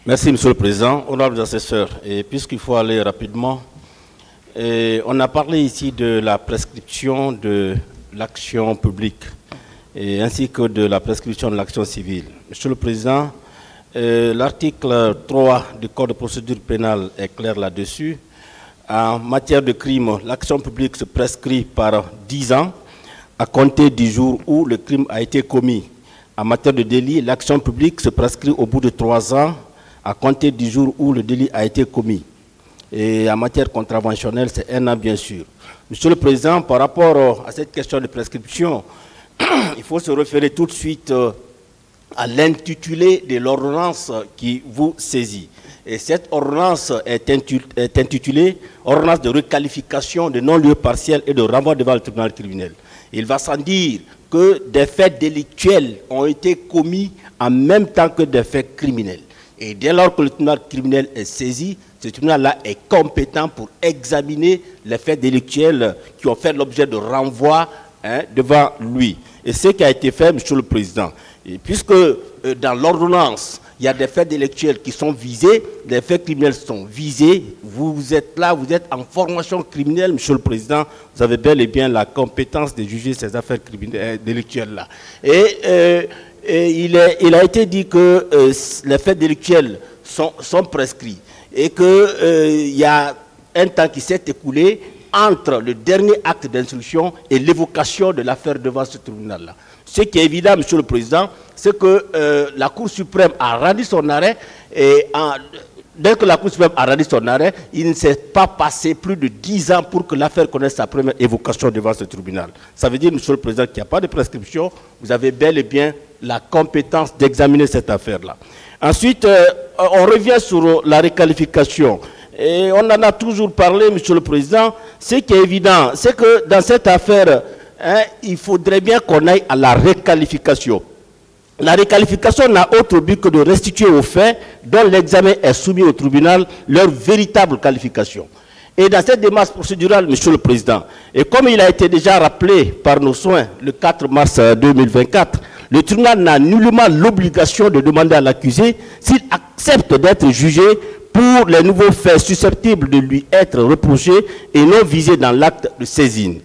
Merci, Monsieur le Président. Honorables assesseurs, et puisqu'il faut aller rapidement, on a parlé ici de la prescription de l'action publique ainsi que de la prescription de l'action civile. Monsieur le Président, l'article 3 du Code de procédure pénale est clair là-dessus. En matière de crime, l'action publique se prescrit par 10 ans à compter du jour où le crime a été commis. En matière de délit, l'action publique se prescrit au bout de 3 ans à compter du jour où le délit a été commis. Et en matière contraventionnelle, c'est 1 an, bien sûr. Monsieur le Président, par rapport à cette question de prescription, il faut se référer tout de suite à l'intitulé de l'ordonnance qui vous saisit. Et cette ordonnance est intitulée « Ordonnance de requalification de non-lieu partiel et de renvoi devant le tribunal criminel ». Il va sans dire que des faits délictuels ont été commis en même temps que des faits criminels. Et dès lors que le tribunal criminel est saisi, ce tribunal-là est compétent pour examiner les faits délictuels qui ont fait l'objet de renvoi devant lui. Et ce qui a été fait, Monsieur le Président, et puisque dans l'ordonnance, il y a des faits délictuels qui sont visés, des faits criminels sont visés, vous êtes là, vous êtes en formation criminelle, Monsieur le Président, vous avez bel et bien la compétence de juger ces affaires délictuelles-là. Et il a été dit que les faits délictuels sont prescrits et qu'il y a un temps qui s'est écoulé entre le dernier acte d'instruction et l'évocation de l'affaire devant ce tribunal-là. Ce qui est évident, Monsieur le Président, c'est que la Cour suprême a rendu son arrêt et dès que la Cour suprême a rendu son arrêt, il ne s'est pas passé plus de 10 ans pour que l'affaire connaisse sa première évocation devant ce tribunal. Ça veut dire, Monsieur le Président, qu'il n'y a pas de prescription. Vous avez bel et bien la compétence d'examiner cette affaire-là. Ensuite, on revient sur la requalification. Et on en a toujours parlé, Monsieur le Président. Ce qui est évident, c'est que dans cette affaire, il faudrait bien qu'on aille à la requalification. La requalification n'a autre but que de restituer aux faits dont l'examen est soumis au tribunal leur véritable qualification. Et dans cette démarche procédurale, Monsieur le Président, et comme il a été déjà rappelé par nos soins le 4 mars 2024, le tribunal n'a nullement l'obligation de demander à l'accusé s'il accepte d'être jugé pour les nouveaux faits susceptibles de lui être reprochés et non visés dans l'acte de saisine.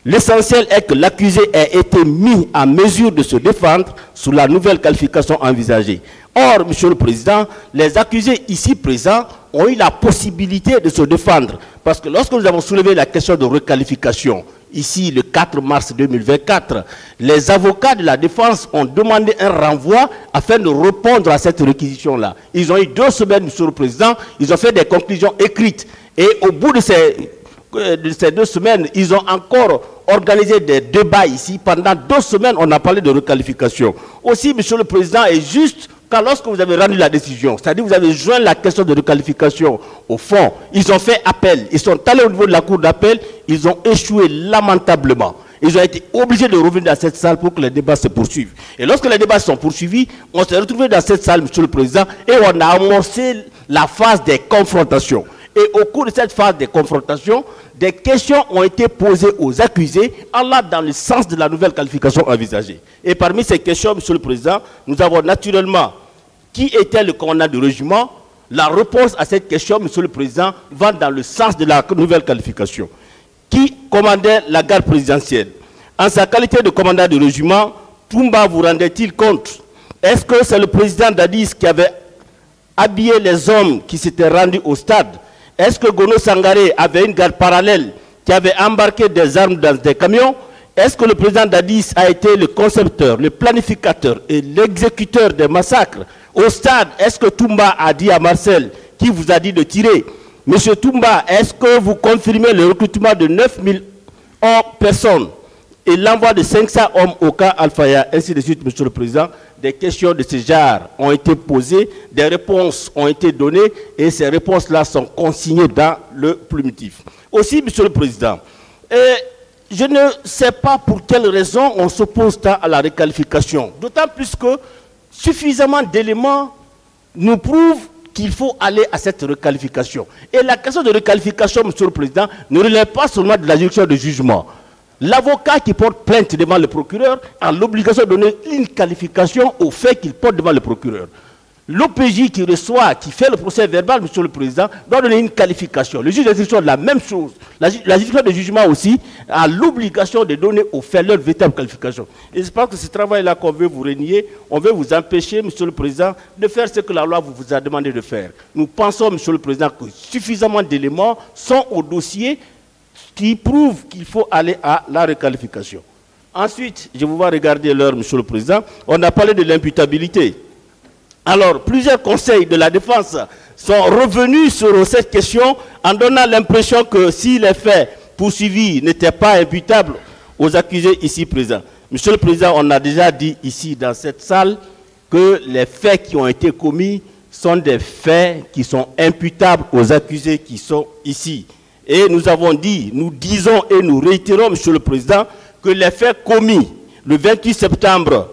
L'essentiel est que l'accusé ait été mis en mesure de se défendre sous la nouvelle qualification envisagée. Or, Monsieur le Président, les accusés ici présents ont eu la possibilité de se défendre. Parce que lorsque nous avons soulevé la question de requalification, ici le 4 mars 2024, les avocats de la défense ont demandé un renvoi afin de répondre à cette réquisition-là. Ils ont eu 2 semaines, Monsieur le Président, ils ont fait des conclusions écrites. Et au bout de ces 2 semaines, ils ont encore organisé des débats ici. Pendant 2 semaines, on a parlé de requalification. Aussi, Monsieur le Président, est juste car lorsque vous avez rendu la décision, c'est-à-dire vous avez joint la question de requalification au fond, ils ont fait appel. Ils sont allés au niveau de la cour d'appel, ils ont échoué lamentablement. Ils ont été obligés de revenir dans cette salle pour que les débats se poursuivent. Et lorsque les débats sont poursuivis, on s'est retrouvé dans cette salle, Monsieur le Président, et on a amorcé la phase des confrontations. Et au cours de cette phase de confrontation, des questions ont été posées aux accusés, allant dans le sens de la nouvelle qualification envisagée. Et parmi ces questions, Monsieur le Président, nous avons naturellement qui était le commandant du régiment. La réponse à cette question, Monsieur le Président, va dans le sens de la nouvelle qualification. Qui commandait la garde présidentielle? En sa qualité de commandant du régiment, Toumba vous rendait-il compte? Est-ce que c'est le président Dadis qui avait habillé les hommes qui s'étaient rendus au stade? Est-ce que Gono Sangaré avait une garde parallèle qui avait embarqué des armes dans des camions? Est-ce que le président Dadis a été le concepteur, le planificateur et l'exécuteur des massacres? Au stade, est-ce que Toumba a dit à Marcel, qui vous a dit de tirer? Monsieur Toumba, est-ce que vous confirmez le recrutement de 9000 personnes et l'envoi de 500 hommes au camp Al-Faya, ainsi de suite, Monsieur le Président? Des questions de ce genre ont été posées, des réponses ont été données et ces réponses-là sont consignées dans le plumitif. Aussi, Monsieur le Président, je ne sais pas pour quelle raison on s'oppose tant à la requalification, d'autant plus que suffisamment d'éléments nous prouvent qu'il faut aller à cette requalification. Et la question de requalification, Monsieur le Président, ne relève pas seulement de la juridiction de jugement. L'avocat qui porte plainte devant le procureur a l'obligation de donner une qualification au fait qu'il porte devant le procureur. L'OPJ qui reçoit, qui fait le procès verbal, Monsieur le Président, doit donner une qualification. Le juge d'instruction, la même chose. La juridiction de jugement aussi a l'obligation de donner aux faits leur véritable qualification. Et je pense que ce travail-là qu'on veut vous renier, on veut vous empêcher, Monsieur le Président, de faire ce que la loi vous a demandé de faire. Nous pensons, Monsieur le Président, que suffisamment d'éléments sont au dossier qui prouvent qu'il faut aller à la requalification. Ensuite, je vous vois regarder l'heure, Monsieur le Président, on a parlé de l'imputabilité. Alors, plusieurs conseils de la défense sont revenus sur cette question en donnant l'impression que si les faits poursuivis n'étaient pas imputables aux accusés ici présents. Monsieur le Président, on a déjà dit ici dans cette salle que les faits qui ont été commis sont des faits qui sont imputables aux accusés qui sont ici. Et nous avons dit, nous disons et nous réitérons, Monsieur le Président, que les faits commis le 28 septembre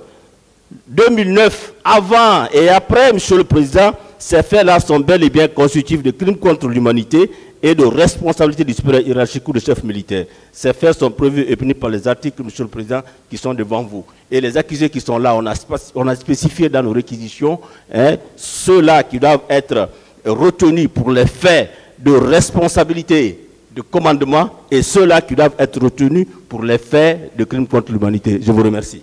2009, avant et après, Monsieur le Président, ces faits-là sont bel et bien constitutifs de crimes contre l'humanité et de responsabilité du supérieur hiérarchique ou du chef militaire. Ces faits sont prévus et punis par les articles, Monsieur le Président, qui sont devant vous. Et les accusés qui sont là, on a spécifié dans nos réquisitions, ceux-là qui doivent être retenus pour les faits de responsabilité de commandement et ceux-là qui doivent être retenus pour les faits de crimes contre l'humanité. Je vous remercie.